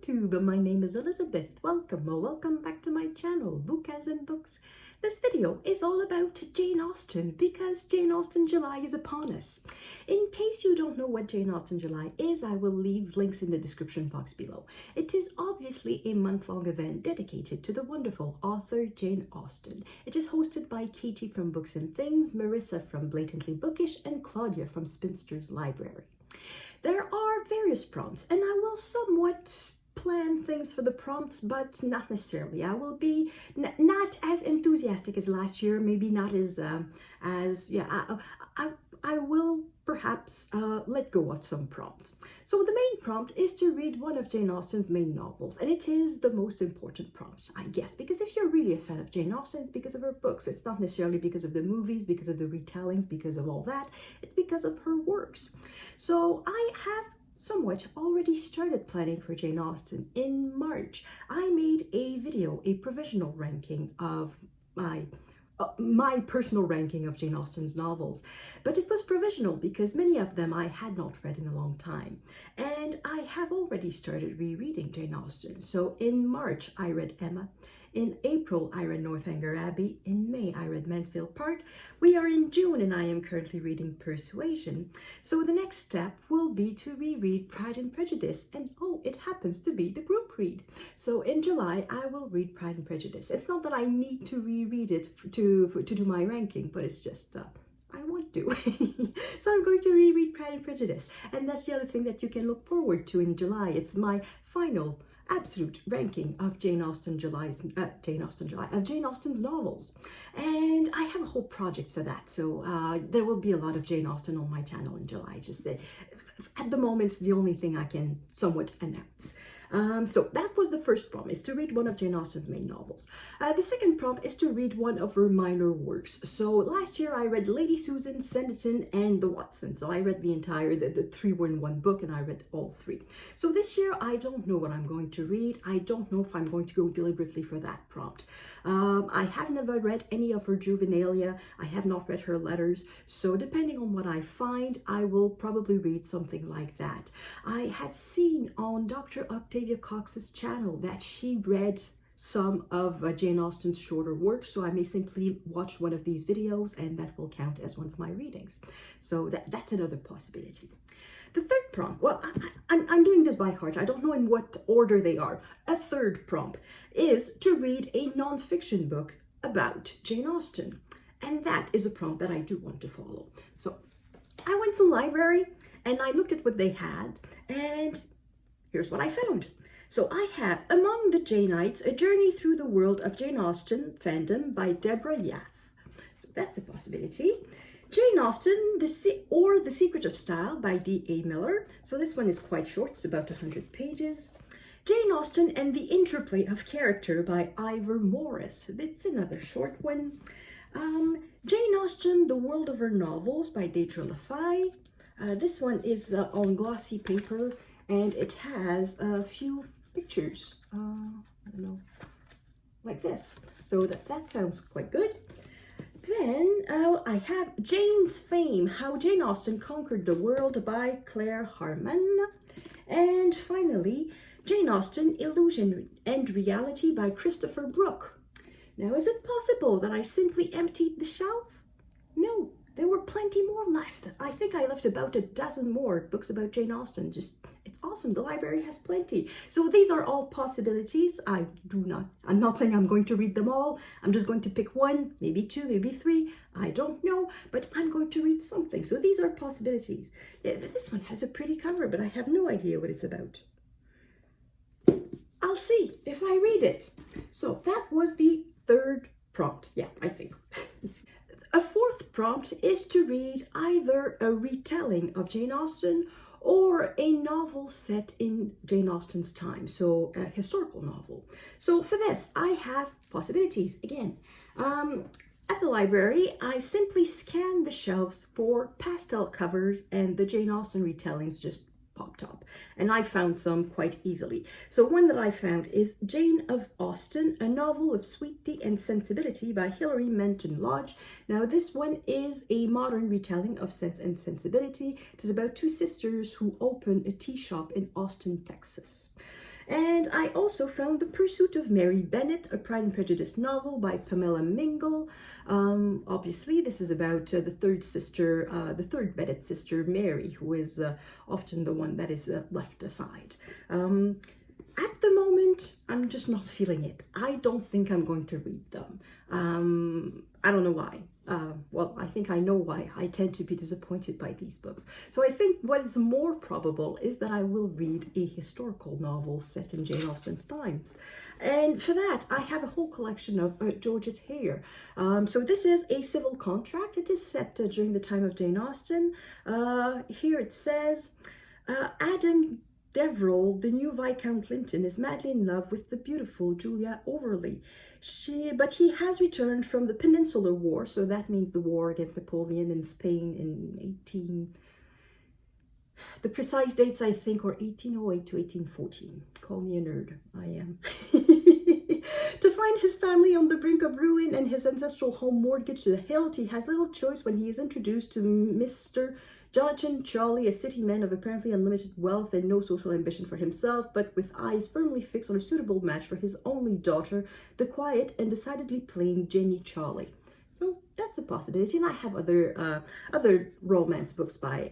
YouTube. My name is Elizabeth. Welcome or welcome back to my channel, Book as in Books. This video is all about Jane Austen because Jane Austen July is upon us. In case you don't know what Jane Austen July is, I will leave links in the description box below. It is obviously a month-long event dedicated to the wonderful author Jane Austen. It is hosted by Katie from Books and Things, Marissa from Blatantly Bookish, and Claudia from Spinster's Library. There are various prompts, and I will somewhat plan things for the prompts, but not necessarily. I will be not as enthusiastic as last year, maybe not as I will perhaps let go of some prompts. So the main prompt is to read one of Jane Austen's main novels, and it is the most important prompt, I guess, because if you're really a fan of Jane Austen, it's because of her books. It's not necessarily because of the movies, because of the retellings, because of all that. It's because of her works. So I have somewhat already started planning for Jane Austen. In March, I made a video, a provisional ranking of my personal ranking of Jane Austen's novels, but it was provisional because many of them I had not read in a long time, and I have already started rereading Jane Austen. So in March I read Emma, in April I read Northanger Abbey, in May I read Mansfield Park, we are in June and I am currently reading Persuasion. So the next step will be to reread Pride and Prejudice, and oh, it happens to be the group read. So in July I will read Pride and Prejudice. It's not that I need to reread it to do my ranking, but it's just I want to. So I'm going to reread Pride and Prejudice, and that's the other thing that you can look forward to in July. It's my final absolute ranking of Jane Austen's novels, and I have a whole project for that. So there will be a lot of Jane Austen on my channel in July. Just that at the moment, it's the only thing I can somewhat announce. So that was the first prompt, is to read one of Jane Austen's main novels. The second prompt is to read one of her minor works. So last year I read Lady Susan, Sanditon, and the Watsons. So I read the entire, the 3-1 book, and I read all three. So this year I don't know what I'm going to read. I don't know if I'm going to go deliberately for that prompt. I have never read any of her juvenilia. I have not read her letters. So depending on what I find, I will probably read something like that. I have seen on Dr. Octavia Cox's channel that she read some of Jane Austen's shorter works, so I may simply watch one of these videos and that will count as one of my readings. So that's another possibility. The third prompt, well, I'm doing this by heart. I don't know in what order they are. A third prompt is to read a non-fiction book about Jane Austen, and that is a prompt that I do want to follow. So I went to the library and I looked at what they had, and here's what I found. So I have Among the Janeites, A Journey Through the World of Jane Austen Fandom by Deborah Yaffe. So that's a possibility. Jane Austen, The Secret of Style by D.A. Miller. So this one is quite short, it's about 100 pages. Jane Austen and the Interplay of Character by Ivor Morris. It's another short one. Jane Austen, The World of Her Novels by Deidre Faye. This one is on glossy paper, and it has a few pictures, I don't know, like this. So that sounds quite good. Then I have Jane's Fame, How Jane Austen Conquered the World by Claire Harman. And finally, Jane Austen, Illusion and Reality by Christopher Brooke. Now, is it possible that I simply emptied the shelf? No, there were plenty more left. I think I left about a dozen more books about Jane Austen. Just, it's awesome. The library has plenty. So these are all possibilities. I'm not saying I'm going to read them all. I'm just going to pick one, maybe two, maybe three. I don't know, but I'm going to read something. So these are possibilities. This one has a pretty cover, but I have no idea what it's about. I'll see if I read it. So that was the third prompt. Yeah, I think. A fourth prompt is to read either a retelling of Jane Austen or a novel set in Jane Austen's time, so a historical novel. So for this, I have possibilities again. At the library, I simply scanned the shelves for pastel covers, and the Jane Austen retellings just popped up, and I found some quite easily. So one that I found is Jane of Austen, a novel of sweet tea and sensibility by Hilary Manton Lodge. Now this one is a modern retelling of Sense and Sensibility. It is about two sisters who open a tea shop in Austin, Texas. And I also found The Pursuit of Mary Bennet, a Pride and Prejudice novel by Pamela Mingle. Obviously, this is about the third Bennet sister, Mary, who is often the one that is left aside. At the moment, I'm just not feeling it. I don't think I'm going to read them. I don't know why. Well, I think I know why. I tend to be disappointed by these books. So I think what is more probable is that I will read a historical novel set in Jane Austen's times. And for that, I have a whole collection of Georgette here. So this is A Civil Contract. It is set during the time of Jane Austen. Here it says, Adam Deverell, the new Viscount Linton, is madly in love with the beautiful Julia Overley. But he has returned from the Peninsular War, so that means the war against Napoleon in Spain in the precise dates I think are 1808 to 1814. Call me a nerd, I am. To find his family on the brink of ruin and his ancestral home mortgaged to the hilt, he has little choice when he is introduced to Mr. Janeaustenjuly, a city man of apparently unlimited wealth and no social ambition for himself, but with eyes firmly fixed on a suitable match for his only daughter, the quiet and decidedly plain Janeites. So that's a possibility. And I have other romance books by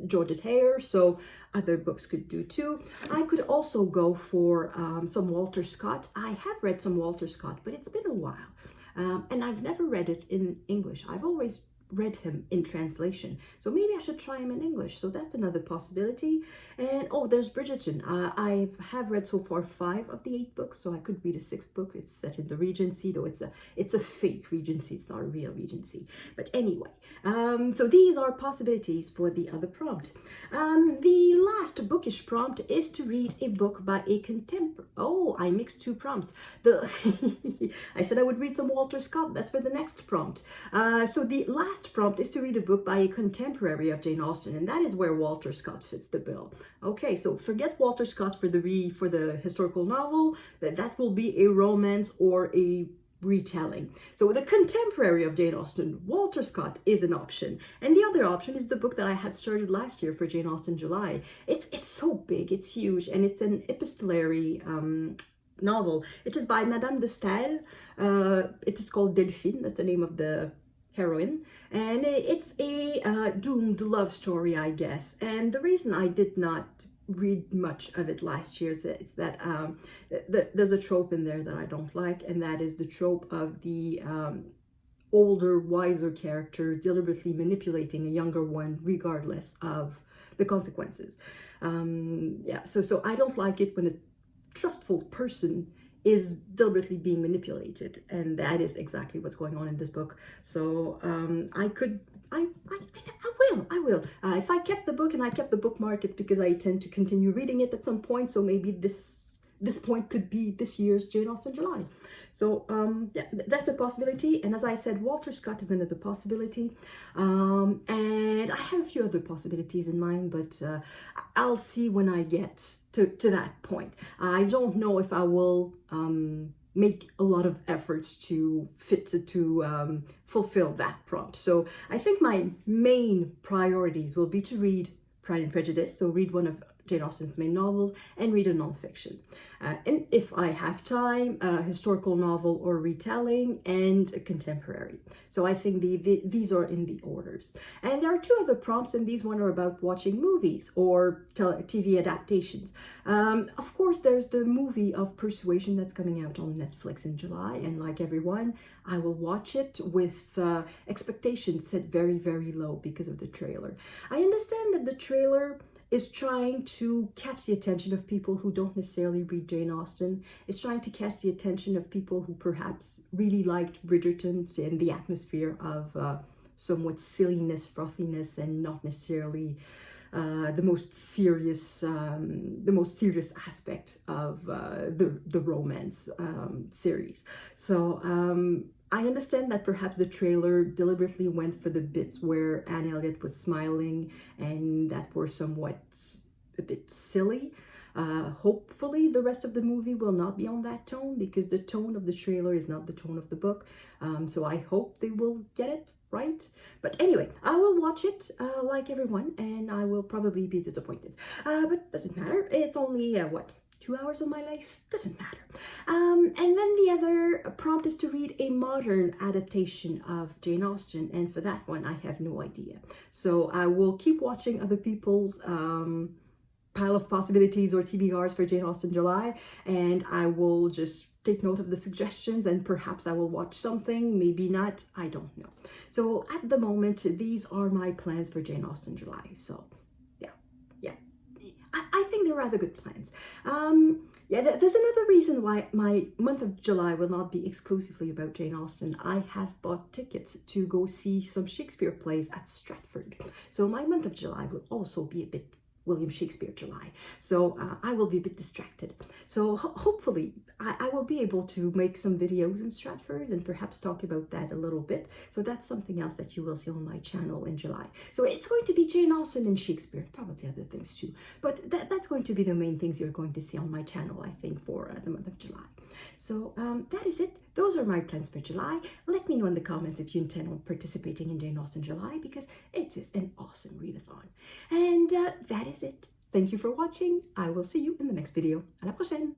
Georgette Hare, so other books could do too. I could also go for some Walter Scott. I have read some Walter Scott, but it's been a while. And I've never read it in English. I've always read him in translation, so maybe I should try him in English. So that's another possibility. And oh, there's Bridgerton. I have read so far 5 of the 8 books, so I could read a 6th book. It's set in the Regency, though it's a fake Regency. It's not a real Regency. But anyway, so these are possibilities for the other prompt. The last bookish prompt is to read a book by a contemporary. Oh, I mixed 2 prompts. I said I would read some Walter Scott. That's for the next prompt. So the last prompt is to read a book by a contemporary of Jane Austen, and that is where Walter Scott fits the bill. Okay, so forget Walter Scott for the historical novel. That will be a romance or a retelling. So the contemporary of Jane Austen, Walter Scott, is an option. And the other option is the book that I had started last year for Janeistejuly. It's so big, it's huge, and it's an epistolary novel. It is by Madame de Staël. It is called Delphine. That's the name of the heroine, and it's a doomed love story, I guess. And the reason I did not read much of it last year is that there's a trope in there that I don't like, and that is the trope of the older, wiser character deliberately manipulating a younger one regardless of the consequences. Yeah, so I don't like it when a trustful person is deliberately being manipulated, and that is exactly what's going on in this book. So I will. If I kept the book and I kept the bookmark, it's because I tend to continue reading it at some point. So maybe this point could be this year's Janeistejuly. So yeah, that's a possibility. And as I said, Walter Scott is another possibility. And I have a few other possibilities in mind, but I'll see when I get to that point. I don't know if I will make a lot of efforts to fulfill that prompt. So I think my main priorities will be to read Pride and Prejudice, so read one of Jane Austen's main novels, and read a nonfiction. And if I have time, a historical novel or retelling, and a contemporary. So I think these are in the orders. And there are 2 other prompts, and these one are about watching movies or TV adaptations. Of course, there's the movie of Persuasion that's coming out on Netflix in July, and like everyone, I will watch it with expectations set very, very low because of the trailer. I understand that the trailer is trying to catch the attention of people who don't necessarily read Jane Austen. It's trying to catch the attention of people who perhaps really liked Bridgerton and the atmosphere of somewhat silliness, frothiness, and not necessarily the most serious aspect of the romance series. So I understand that perhaps the trailer deliberately went for the bits where Anne Elliot was smiling and that were somewhat a bit silly. Hopefully the rest of the movie will not be on that tone, because the tone of the trailer is not the tone of the book. So I hope they will get it right. But anyway, I will watch it like everyone, and I will probably be disappointed. But doesn't matter. It's only, what, 2 hours of my life, doesn't matter. And then the other prompt is to read a modern adaptation of Jane Austen, and for that one I have no idea. So I will keep watching other people's pile of possibilities or TBRs for Jane Austen July, and I will just take note of the suggestions, and perhaps I will watch something, maybe not, I don't know. So at the moment, these are my plans for Jane Austen July. So yeah, I think they're rather good plans. Yeah, there's another reason why my month of July will not be exclusively about Jane Austen. I have bought tickets to go see some Shakespeare plays at Stratford. So my month of July will also be a bit William Shakespeare July. So I will be a bit distracted. So hopefully I will be able to make some videos in Stratford and perhaps talk about that a little bit. So that's something else that you will see on my channel in July. So it's going to be Jane Austen and Shakespeare, probably other things too. But that's going to be the main things you're going to see on my channel, I think, for the month of July. So that is it. Those are my plans for July. Let me know in the comments if you intend on participating in Jane Austen July, because it is an awesome readathon. And that is it. Thank you for watching. I will see you in the next video. À la prochaine.